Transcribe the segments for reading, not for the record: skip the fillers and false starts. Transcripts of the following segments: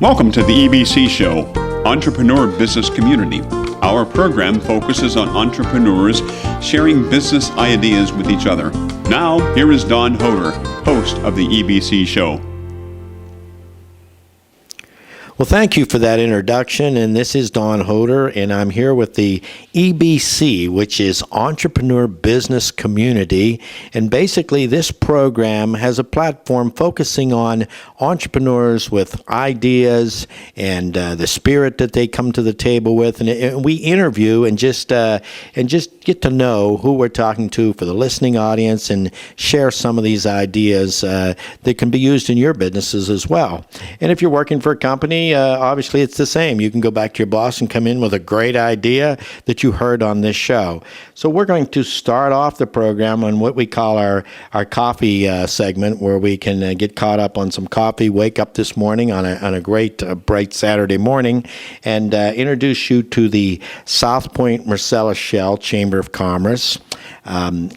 Welcome to the EBC Show, Entrepreneur Business Community. Our program focuses on entrepreneurs sharing business ideas with each other. Now, here is Don Hoder, host of the EBC Show. Well, thank you for that introduction, and this is Don Hoder, and I'm here with the EBC, which is Entrepreneur Business Community, and basically this program has a platform focusing on entrepreneurs with ideas and the spirit that they come to the table with, and we interview and just get to know who we're talking to for the listening audience and share some of these ideas that can be used in your businesses as well. And if you're working for a company, obviously it's the same. You can go back to your boss and come in with a great idea that you heard on this show. So we're going to start off the program on what we call our coffee segment, where we can get caught up on some coffee, wake up this morning on a great, bright Saturday morning, and introduce you to the Southpointe Marcellus Shell Chamber of Commerce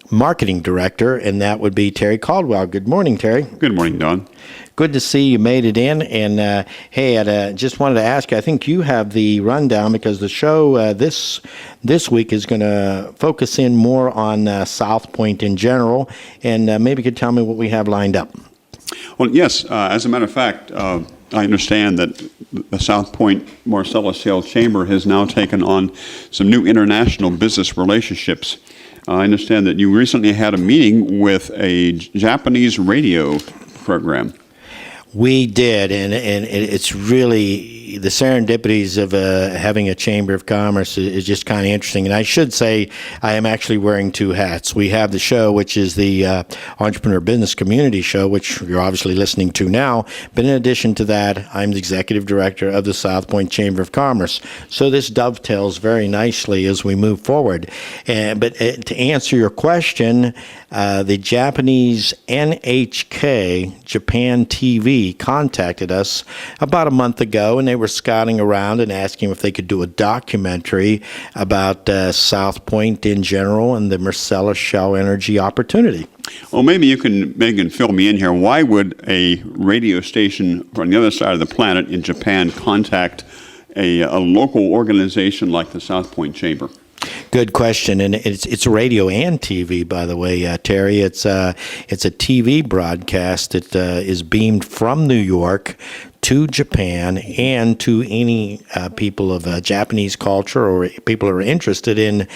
marketing director, and that would be Terry Caldwell. Good morning, Terry. Good morning, Don. Good to see you made it in. And hey, I just wanted to ask you, I think you have the rundown, because the show this week is going to focus in more on Southpointe in general, and maybe you could tell me what we have lined up. Well, yes, as a matter of fact, I understand that the Southpointe Marcellus Shell Chamber has now taken on some new international business relationships. I understand that you recently had a meeting with a Japanese radio program. We did, and it's really the serendipities of having a Chamber of Commerce is just kind of interesting. And I should say I am actually wearing two hats. We have the show, which is the Entrepreneur Business Community Show, which you're obviously listening to now. But in addition to that, I'm the Executive Director of the Southpointe Chamber of Commerce. So this dovetails very nicely as we move forward. But to answer your question, the Japanese NHK, Japan TV, contacted us about a month ago, and they were scouting around and asking if they could do a documentary about Southpointe in general and the Marcellus Shell energy opportunity. Well, maybe you can, Megan, fill me in here. Why would a radio station from the other side of the planet in Japan contact a local organization like the Southpointe Chamber? Good question, and it's radio and TV, by the way, Terry. It's a TV broadcast that is beamed from New York to Japan and to any people of Japanese culture or people who are interested in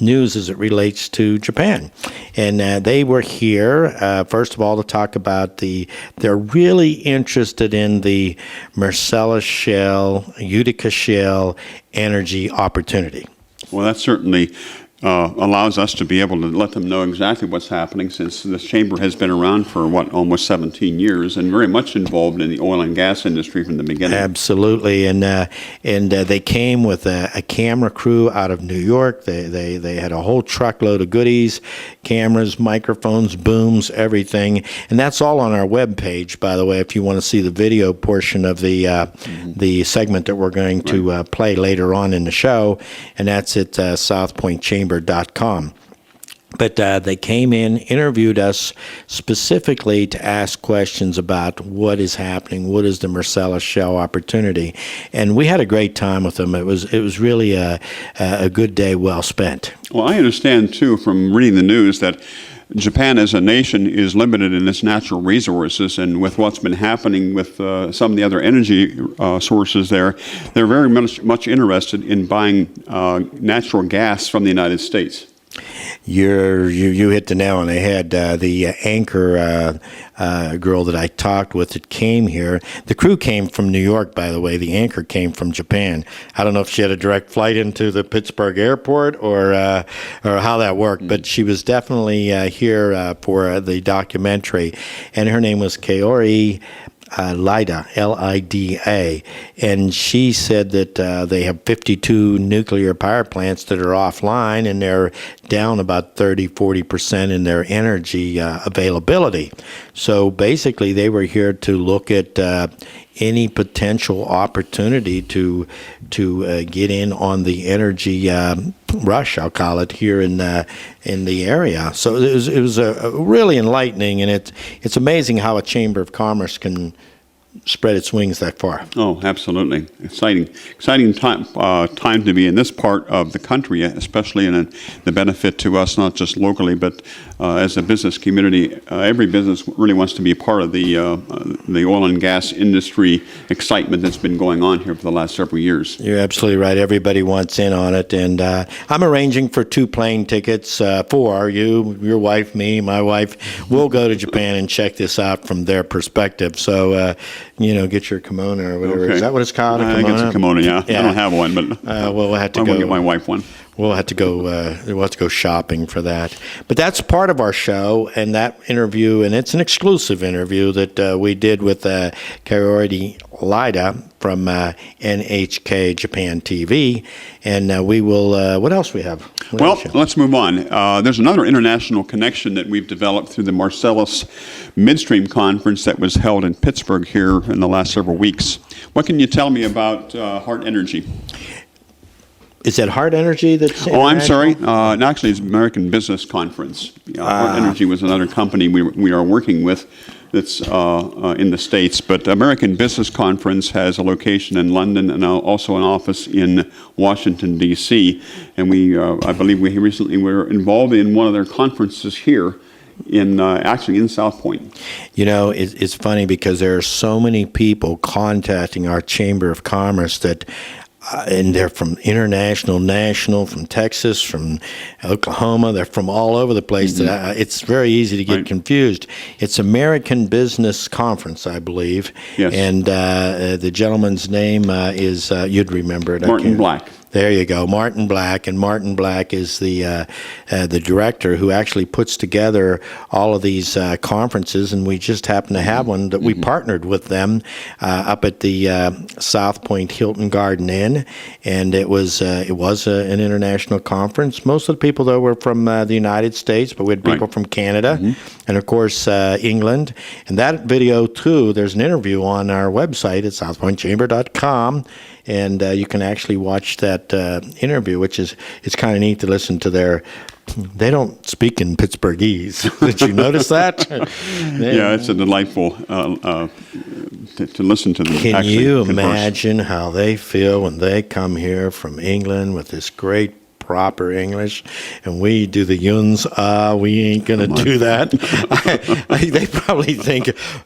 news as it relates to Japan. And they were here, first of all, to talk about they're really interested in the Marcellus Shell, Utica Shell energy opportunity. Well, that certainly allows us to be able to let them know exactly what's happening, since this chamber has been around for, almost 17 years and very much involved in the oil and gas industry from the beginning. Absolutely, and they came with a camera crew out of New York. They had a whole truckload of goodies, cameras, microphones, booms, everything, and that's all on our webpage, by the way, if you want to see the video portion of the segment that we're going to play later on in the show, and that's at southpointechamber.com. But they came in, interviewed us specifically to ask questions about what is happening, what is the Marcellus Shell opportunity, and we had a great time with them. It was really a good day well spent. Well, I understand too from reading the news that Japan as a nation is limited in its natural resources, and with what's been happening with some of the other energy sources there, they're very much interested in buying natural gas from the United States. You hit the nail on the head. The anchor girl that I talked with that came here, the crew came from New York, by the way. The anchor came from Japan. I don't know if she had a direct flight into the Pittsburgh airport or how that worked, but she was definitely here for the documentary, and her name was Kaori Lida, Lida, and she said that they have 52 nuclear power plants that are offline, and they're down about 30-40% in their energy availability. So basically, they were here to look at any potential opportunity to get in on the energy rush, I'll call it, here in the area. So it was a really enlightening, and it's amazing how a Chamber of Commerce can spread its wings that far. Oh, absolutely. Exciting time to be in this part of the country, especially in the benefit to us, not just locally, but as a business community. Every business really wants to be a part of the oil and gas industry excitement that's been going on here for the last several years. You're absolutely right. Everybody wants in on it. And I'm arranging for 2 plane tickets for you, your wife, me, my wife. We'll go to Japan and check this out from their perspective. So, get your kimono or whatever. Okay. Is that what it's called? I get a kimono, yeah. I don't have one, but we'll have to I go. will get my wife one. We'll have to go. We'll have to go shopping for that. But that's part of our show, and that interview, and it's an exclusive interview that we did with Kaori Lida from NHK Japan TV, and we will. What else we have? Well, let's move on. There's another international connection that we've developed through the Marcellus Midstream Conference that was held in Pittsburgh here in the last several weeks. What can you tell me about Hart Energy? Is that Hart Energy that's Oh, I'm sorry. Actually, it's American Business Conference. Hart Energy was another company we are working with that's in the States. But American Business Conference has a location in London and also an office in Washington, D.C. And I believe we recently were involved in one of their conferences here actually in Southpointe. It's funny because there are so many people contacting our Chamber of Commerce that and they're from international, national, from Texas, from Oklahoma. They're from all over the place. Mm-hmm. It's very easy to get confused. It's American Business Conference, I believe. Yes. And the gentleman's name is, you'd remember it. Martin Black. There you go, Martin Black. And Martin Black is the director who actually puts together all of these conferences, and we just happen to have one that we partnered with them up at the Southpointe Hilton Garden Inn, and it was an international conference. Most of the people, though, were from the United States, but we had people from Canada and, of course, England. And that video, too, there's an interview on our website at southpointechamber.com, and you can actually watch that interview, which it's kind of neat to listen to they don't speak in Pittsburghese. Did you notice that? Yeah, it's a delightful to listen to them. Can you imagine how they feel when they come here from England with this great proper English, and we do the yuns, we ain't gonna do that.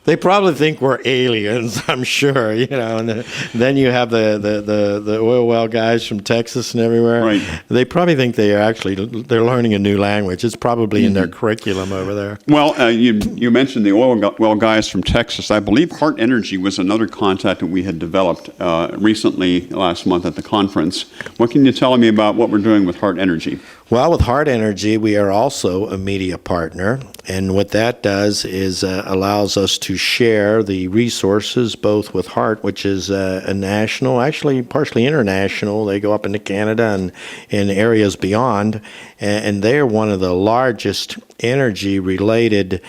They probably think we're aliens. I'm sure, And then you have the oil well guys from Texas and everywhere. Right. They probably think they're learning a new language. It's probably in their curriculum over there. Well, you mentioned the oil well guys from Texas. I believe Hart Energy was another contact that we had developed recently last month at the conference. What can you tell me about what we're doing with Hart Energy? Well, with Hart Energy, we are also a media partner, and what that does is allows us to share the resources both with Hart, which is a national, actually partially international. They go up into Canada and in areas beyond, and they're one of the largest energy-related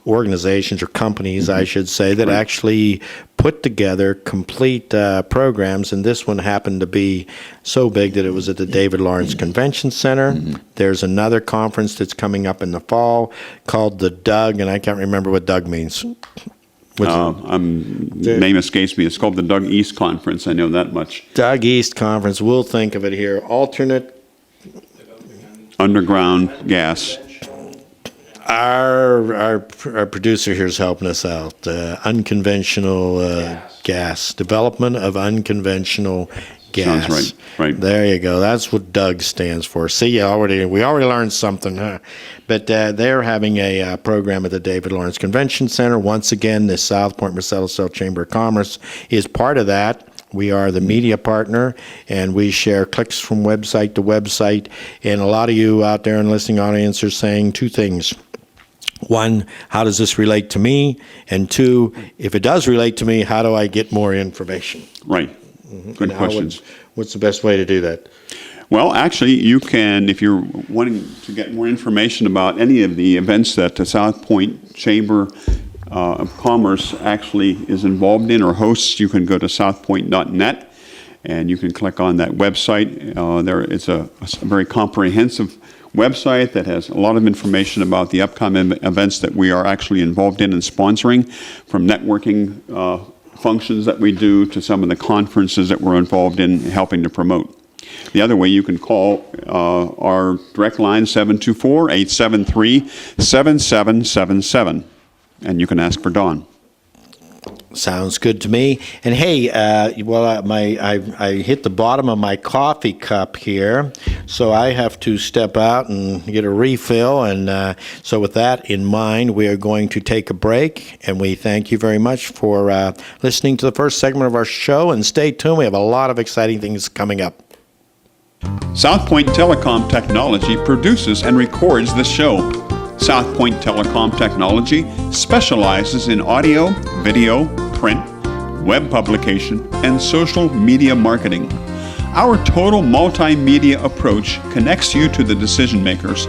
organizations or companies, I should say, that actually put together complete programs, and this one happened to be so big that it was at the David Lawrence Convention Center. There's another conference that's coming up in the fall called the Doug, and I can't remember what Doug means. Name escapes me. It's called the Doug East Conference. I know that much. Doug East Conference. We'll think of it here. Alternate underground gas. Our producer here is helping us out. Unconventional gas. Development of unconventional gas. Sounds right. There you go. That's what Doug stands for. See, we already learned something, huh? But they're having a program at the David Lawrence Convention Center. Once again, the Southpointe Marcellus Chamber of Commerce is part of that. We are the media partner, and we share clicks from website to website. And a lot of you out there in the listening audience are saying two things. One, how does this relate to me? And two, if it does relate to me, how do I get more information? Right. Good questions. What's the best way to do that? Well, actually, you can, if you're wanting to get more information about any of the events that the Southpointe Chamber of Commerce actually is involved in or hosts, you can go to southpointe.net and you can click on that website. It's a very comprehensive website that has a lot of information about the upcoming events that we are actually involved in and sponsoring, from networking functions that we do to some of the conferences that we're involved in helping to promote. The other way, you can call our direct line, 724-873-7777, and you can ask for Don. Sounds good to me. And hey, I hit the bottom of my coffee cup here, so I have to step out and get a refill. And so with that in mind, we are going to take a break. And we thank you very much for listening to the first segment of our show. And stay tuned. We have a lot of exciting things coming up. Southpointe Telecom Technology produces and records this show. Southpointe Telecom Technology specializes in audio, video, print, web publication, and social media marketing. Our total multimedia approach connects you to the decision makers.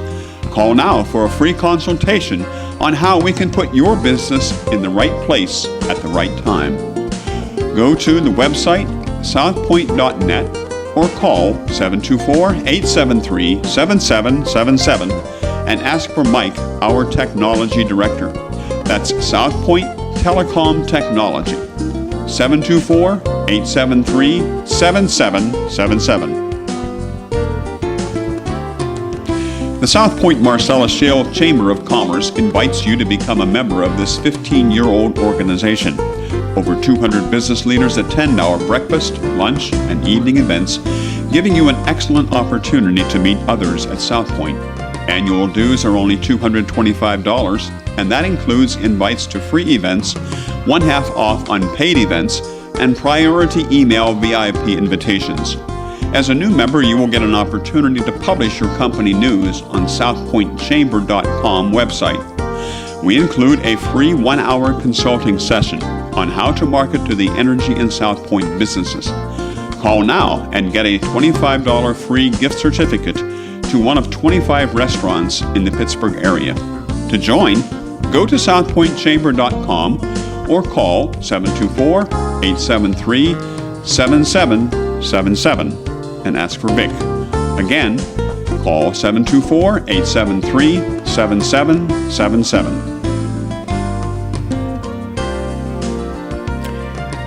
Call now for a free consultation on how we can put your business in the right place at the right time. Go to the website southpointe.net or call 724-873-7777 and ask for Mike, our technology director. That's Southpointe Telecom Technology, 724-873-7777. The Southpointe Marcellus Shale Chamber of Commerce invites you to become a member of this 15-year-old organization. Over 200 business leaders attend our breakfast, lunch, and evening events, giving you an excellent opportunity to meet others at Southpointe. Annual dues are only $225, and that includes invites to free events, 1/2 off on paid events, and priority email VIP invitations. As a new member, you will get an opportunity to publish your company news on southpointechamber.com website. We include a free 1-hour consulting session on how to market to the energy and Southpointe businesses. Call now and get a $25 free gift certificate to one of 25 restaurants in the Pittsburgh area. To join, go to southpointechamber.com or call 724-873-7777 and ask for Vic. Again, call 724-873-7777.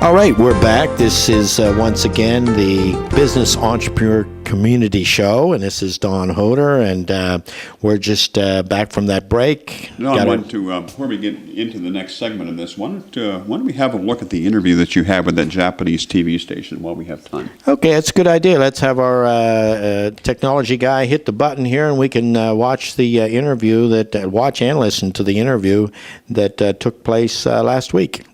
All right, we're back. This is once again the Business Entrepreneur Community Show, and this is Don Hoder, and we're just back from that break. No, I want to, before we get into the next segment of this, why don't we have a look at the interview that you had with that Japanese TV station while we have time? Okay, that's a good idea. Let's have our technology guy hit the button here, and we can watch the interview watch and listen to the interview that took place last week.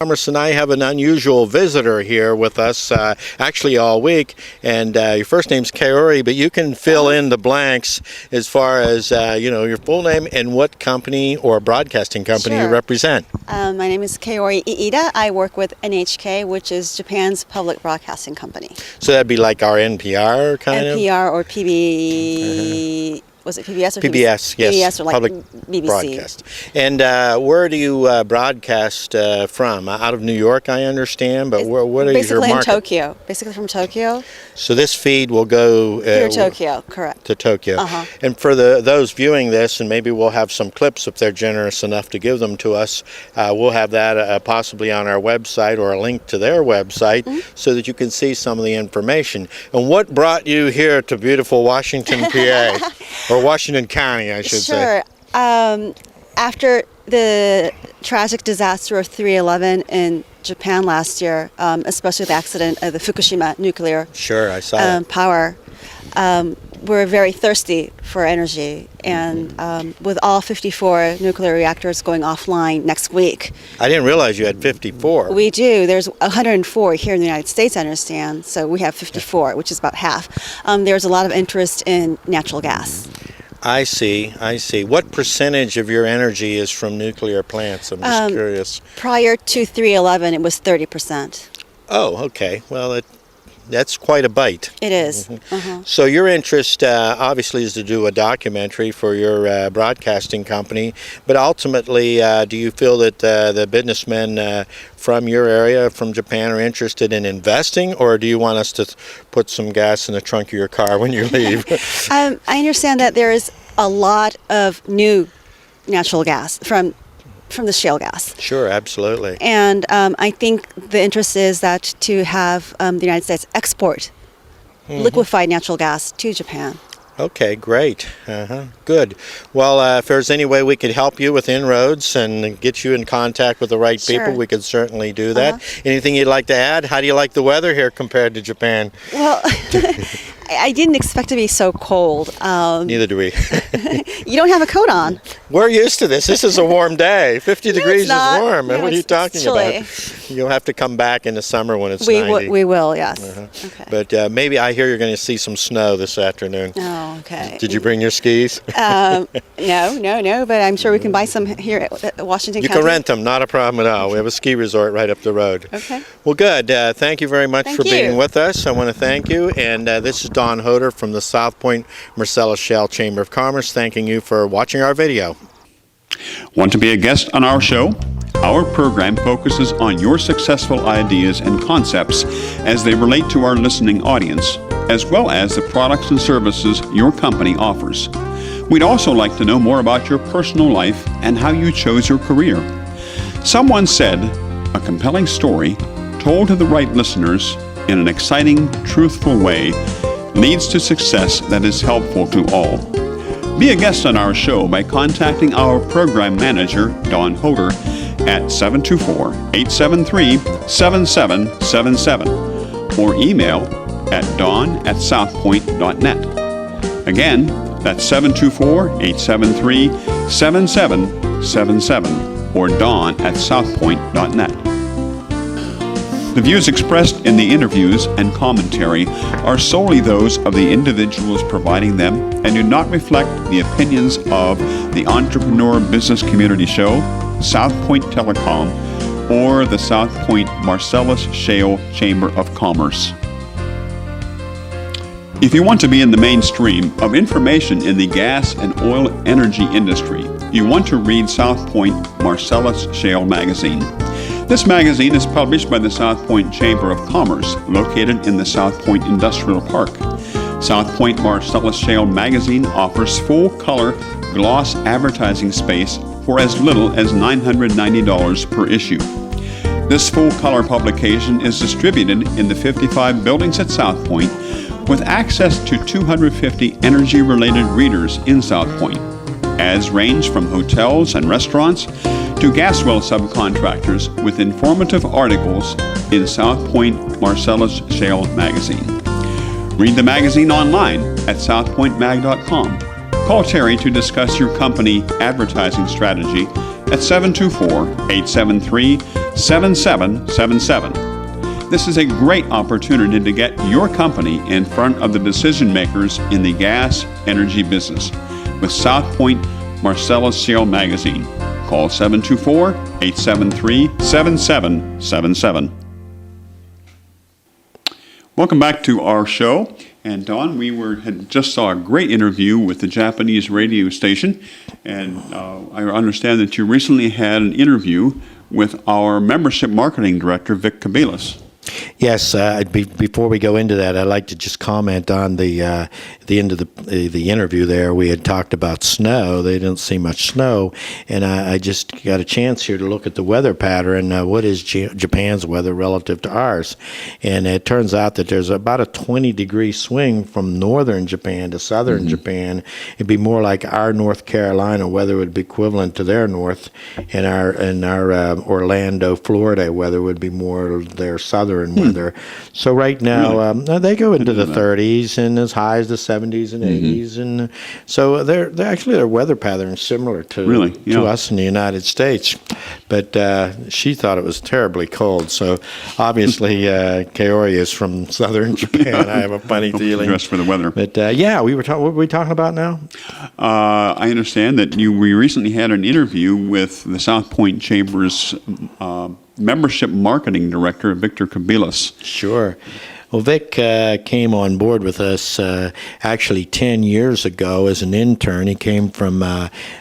And I have an unusual visitor here with us, actually all week, and your first name's Kaori, but you can fill in the blanks as far as, your full name and what company or broadcasting company you represent. My name is Kaori Iida. I work with NHK, which is Japan's public broadcasting company. So that'd be like our NPR kind of? NPR or PB... Was it PBS or PBS, yes. PBS or like public BBC. Broadcast. And where do you broadcast from? Out of New York, I understand, but what is your market? Basically in Tokyo. Basically from Tokyo. So this feed will go... to Tokyo, correct. To Tokyo. Uh-huh. And for those viewing this, and maybe we'll have some clips if they're generous enough to give them to us, we'll have that possibly on our website or a link to their website so that you can see some of the information. And what brought you here to beautiful Washington, PA? Or Washington County, I should say. Sure. After the tragic disaster of 3/11 in Japan last year, especially the accident of the Fukushima nuclear I saw power, we're very thirsty for energy. And with all 54 nuclear reactors going offline next week. I didn't realize you had 54. We do. There's 104 here in the United States, I understand. So we have 54, which is about half. There's a lot of interest in natural gas. I see. What percentage of your energy is from nuclear plants? I'm just curious. Prior to 3/11, it was 30%. Oh, okay. Well, That's quite a bite. It is. So your interest obviously is to do a documentary for your broadcasting company, but ultimately, do you feel that the businessmen from your area, from Japan, are interested in investing, or do you want us to put some gas in the trunk of your car when you leave? I understand that there is a lot of new natural gas from the shale gas. Sure, absolutely. And I think the interest is that to have the United States export liquefied natural gas to Japan. Okay, great. Good. Well, if there's any way we could help you with inroads and get you in contact with the right people, Sure. we could certainly do that. Anything you'd like to add? How do you like the weather here compared to Japan? Well, I didn't expect to be so cold. Neither do we. You don't have a coat on. We're used to this. This is a warm day. 50 degrees is not. warm. No, What are you it's talking chilly. about? You'll have to come back in the summer when it's We 90. we will, yes. Okay. But maybe I hear you're going to see some snow this afternoon. Oh, okay. Did you bring your skis? No, but I'm sure we can buy some here at Washington You County. can rent them, not a problem at all. We have a ski resort right up the road. Okay. Well, good. Thank you very much Thank for being you. with us. I want to thank you. And this is Don Hoder from the Southpointe Marcellus Shale Chamber of Commerce, thanking you for watching our video. Want to be a guest on our show? Our program focuses on your successful ideas and concepts as they relate to our listening audience, as well as the products and services your company offers. We'd also like to know more about your personal life and how you chose your career. Someone said, a compelling story told to the right listeners in an exciting, truthful way leads to success that is helpful to all. Be a guest on our show by contacting our program manager, Don Hoder, at 724-873-7777 or email at don@southpointe.net. Again, that's 724-873-7777 or don@southpointe.net. The views expressed in the interviews and commentary are solely those of the individuals providing them and do not reflect the opinions of the Entrepreneur Business Community Show, Southpointe Telecom, or the Southpointe Marcellus Shale Chamber of Commerce. If you want to be in the mainstream of information in the gas and oil energy industry, you want to read Southpointe Marcellus Shale Magazine. This magazine is published by the Southpointe Chamber of Commerce, located in the Southpointe Industrial Park. Southpointe Marcellus Shale Magazine offers full-color gloss advertising space for as little as $990 per issue. This full-color publication is distributed in the 55 buildings at Southpointe, with access to 250 energy-related readers in Southpointe. Ads range from hotels and restaurants to gas well subcontractors with informative articles in Southpointe Marcellus Shale Magazine. Read the magazine online at southpointemag.com. Call Terry to discuss your company advertising strategy at 724-873-7777. This is a great opportunity to get your company in front of the decision makers in the gas energy business with Southpointe Marcellus Shale Magazine. Call 724-873-7777. Welcome back to our show. And Don, we had just saw a great interview with the Japanese radio station, and I understand that you recently had an interview with our membership marketing director, Vic Kabelis. Yes, before we go into that, I'd like to just comment on the end of the interview there. We had talked about snow. They didn't see much snow, and I just got a chance here to look at the weather pattern. What is Japan's weather relative to ours? And it turns out that there's about a 20-degree swing from northern Japan to southern Japan. It'd be more like our North Carolina weather would be equivalent to their north, and our Orlando, Florida weather would be more their southern weather. So right now, they go into the 30s and as high as the 70s and 80s, and so they're actually their weather pattern is similar to to us in the United States. But she thought it was terribly cold. So obviously, Kaori is from southern Japan. I have a funny feeling. Dressed for the weather. But what were we talking about now? I understand that we recently had an interview with the Southpointe Chamber's membership marketing director, Victor Kabelis. Sure. Well, Vic came on board with us actually 10 years ago as an intern. He came from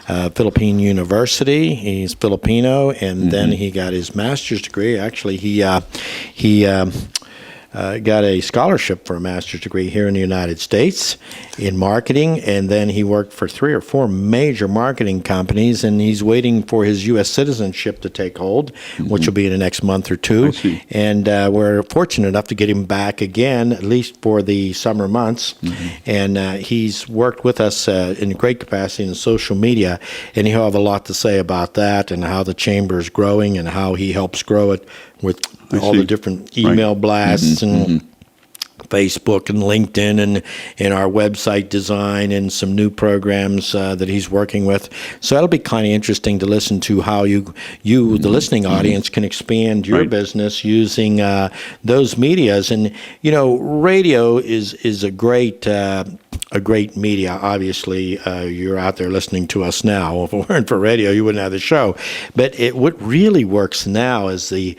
Philippine University. He's Filipino, and then he got his master's degree. Actually, he got a scholarship for a master's degree here in the United States in marketing, and then he worked for 3 or 4 major marketing companies, and he's waiting for his U.S. citizenship to take hold, which will be in the next month or two. I see. And we're fortunate enough to get him back again, at least for the summer months. And he's worked with us in great capacity in social media, and he'll have a lot to say about that and how the chamber is growing and how he helps grow it with all the different email blasts and Facebook and LinkedIn and our website design and some new programs that he's working with. So that'll be kind of interesting to listen to how you the listening audience, can expand your business using those medias. And, radio is a great media. Obviously, you're out there listening to us now. If it weren't for radio, you wouldn't have the show. But what really works now is the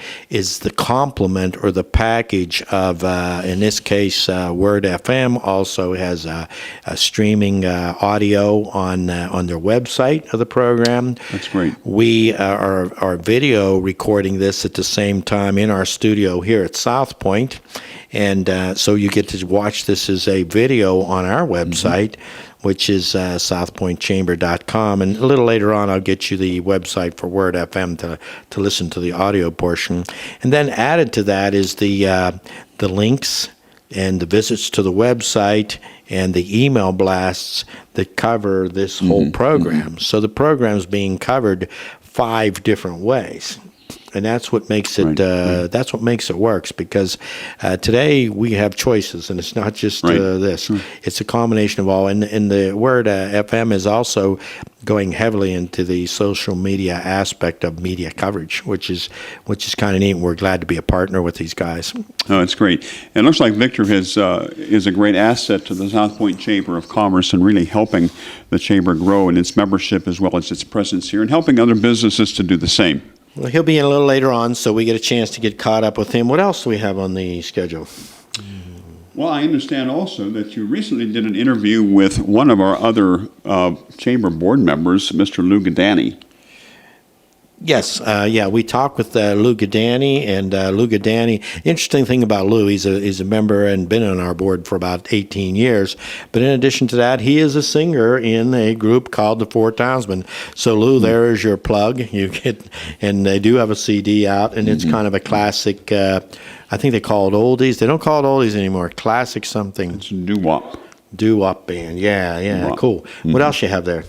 complement or the package of, in this case, Word FM also has a streaming audio on their website of the program. That's great. We are video recording this at the same time in our studio here at Southpointe. And so you get to watch this as a video on our website, which is southpointechamber.com. And a little later on, I'll get you the website for Word FM to listen to the audio portion. And then added to that is the links and the visits to the website and the email blasts that cover this whole program. So the program's being covered 5 different ways. And that's what makes it. That's what makes it works. Because today we have choices, and it's not just this. It's a combination of all. And the Word FM is also going heavily into the social media aspect of media coverage, which is kind of neat. We're glad to be a partner with these guys. Oh, it's great. And it looks like Victor is a great asset to the Southpointe Chamber of Commerce and really helping the chamber grow in its membership as well as its presence here and helping other businesses to do the same. Well, he'll be in a little later on, so we get a chance to get caught up with him. What else do we have on the schedule? Well, I understand also that you recently did an interview with one of our other chamber board members, Mr. Lou Gadani. Yes, we talked with Lou Gadani, and Lou Gadani. Interesting thing about Lou, he's a member and been on our board for about 18 years. But in addition to that, he is a singer in a group called the Four Townsmen. So Lou, there is your plug. You get, and they do have a CD out, and it's kind of a classic. I think they call it oldies. They don't call it oldies anymore. Classic something. It's doo-wop. Doo-wop band. Yeah, cool. What else you have there?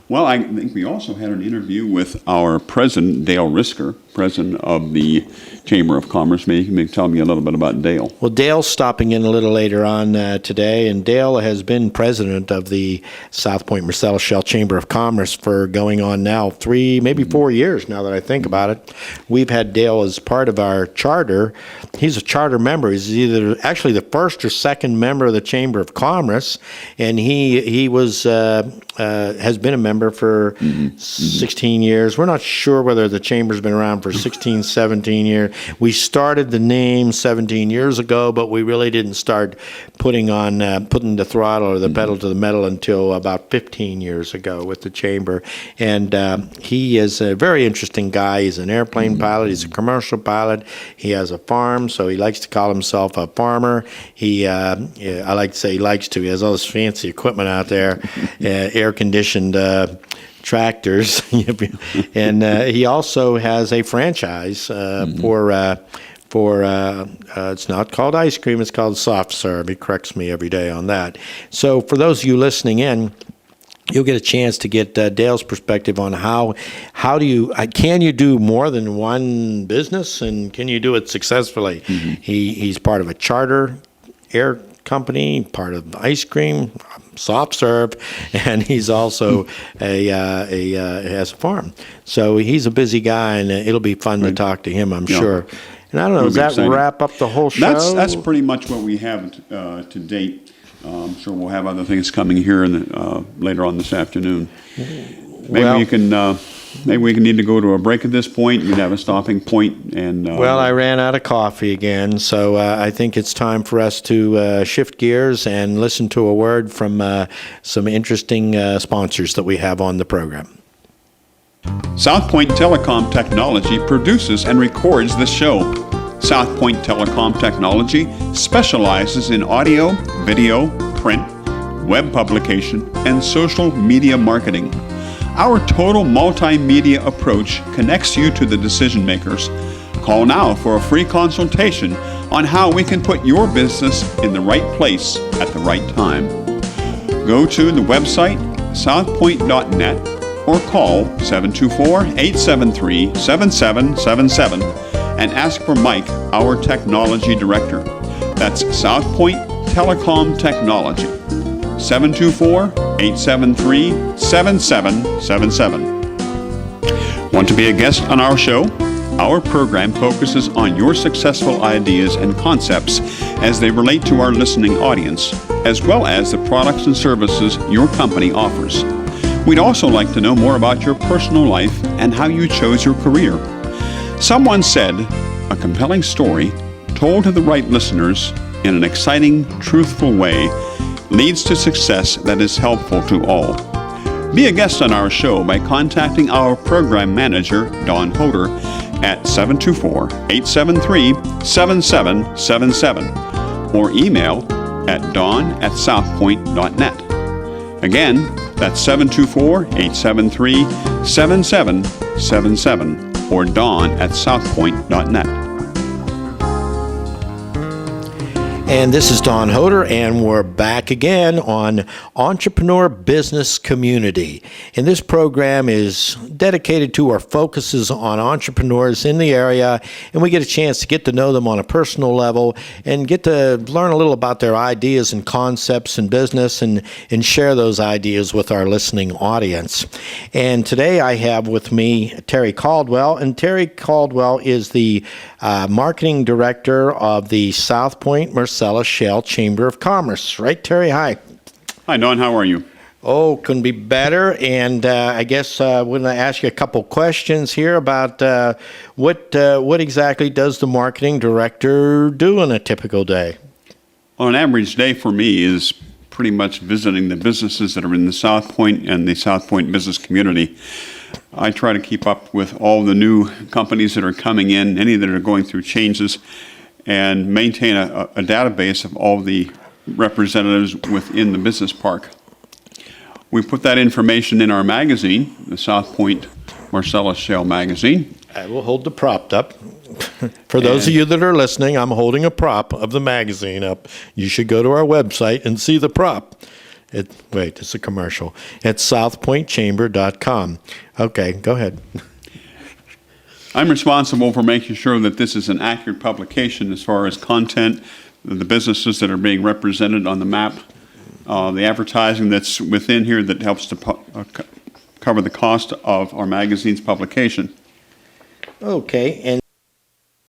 Well, I think we also had an interview with our president, Dale Risker, president of the Chamber of Commerce. Maybe you can tell me a little bit about Dale. Well, Dale's stopping in a little later on today, and Dale has been president of the Southpointe Marcellus Shell Chamber of Commerce for going on now 3, maybe 4 years now that I think about it. We've had Dale as part of our charter. He's a charter member. He's either actually the first or second member of the Chamber of Commerce, and he was has been a member for 16 years. We're not sure whether the Chamber's been around for 16, 17 years. We started the name 17 years ago, but we really didn't start putting the throttle or the pedal to the metal until about 15 years ago with the Chamber. And he is a very interesting guy. He's an airplane pilot. He's a commercial pilot. He has a farm, so he likes to call himself a farmer. I like to say he likes to. He has all this fancy equipment out there, air-conditioned tractors, and he also has a franchise for it's not called ice cream, it's called soft serve. He corrects me every day on that. So for those of you listening in, you'll get a chance to get Dale's perspective on can you do more than one business, and can you do it successfully? He's part of a charter air company, part of ice cream, soft serve, and he's also has a farm. So he's a busy guy, and it'll be fun to talk to him, I'm sure. And I don't know, does that wrap up the whole show? That's pretty much what we have to date. I'm sure we'll have other things coming here later on this afternoon. Well- maybe we can need to go to a break at this point. You'd have a stopping point, and Well, I ran out of coffee again, so I think it's time for us to shift gears and listen to a word from some interesting sponsors that we have on the program. Southpointe Telecom Technology produces and records this show. Southpointe Telecom Technology specializes in audio, video, print, web publication, and social media marketing. Our total multimedia approach connects you to the decision makers. Call now for a free consultation on how we can put your business in the right place at the right time. Go to the website southpointe.net or call 724-873-7777 and ask for Mike, our technology director. That's Southpointe Telecom Technology. 724-873-7777. Want to be a guest on our show? Our program focuses on your successful ideas and concepts as they relate to our listening audience, as well as the products and services your company offers. We'd also like to know more about your personal life and how you chose your career. Someone said, a compelling story told to the right listeners in an exciting, truthful way leads to success that is helpful to all. Be a guest on our show by contacting our program manager, Don Hoder, at 724-873-7777 or email at don@southpointe.net. Again, that's 724-873-7777 or don@southpointe.net. And this is Don Hoder, and we're back again on Entrepreneur Business Community. And this program is dedicated to our focuses on entrepreneurs in the area, and we get a chance to get to know them on a personal level and get to learn a little about their ideas and concepts in business and share those ideas with our listening audience. And today I have with me Terry Caldwell, and Terry Caldwell is the marketing director of the Southpointe Marcellus Shale Chamber of Commerce. Right, Terry? Hi. Hi, Don. How are you? Oh, couldn't be better. And I guess we're going to ask you a couple questions here about what exactly does the marketing director do on a typical day? Well, an average day for me is pretty much visiting the businesses that are in the Southpointe and the Southpointe business community. I try to keep up with all the new companies that are coming in, any that are going through changes, and maintain a database of all the representatives within the business park. We put that information in our magazine, the Southpointe Marcellus Shale magazine. I will hold the prop up. For those of you that are listening, I'm holding a prop of the magazine up. You should go to our website and see the prop. Wait, it's a commercial. It's southpointechamber.com. Okay, go ahead. I'm responsible for making sure that this is an accurate publication as far as content, the businesses that are being represented on the map, the advertising that's within here that helps to cover the cost of our magazine's publication. Okay,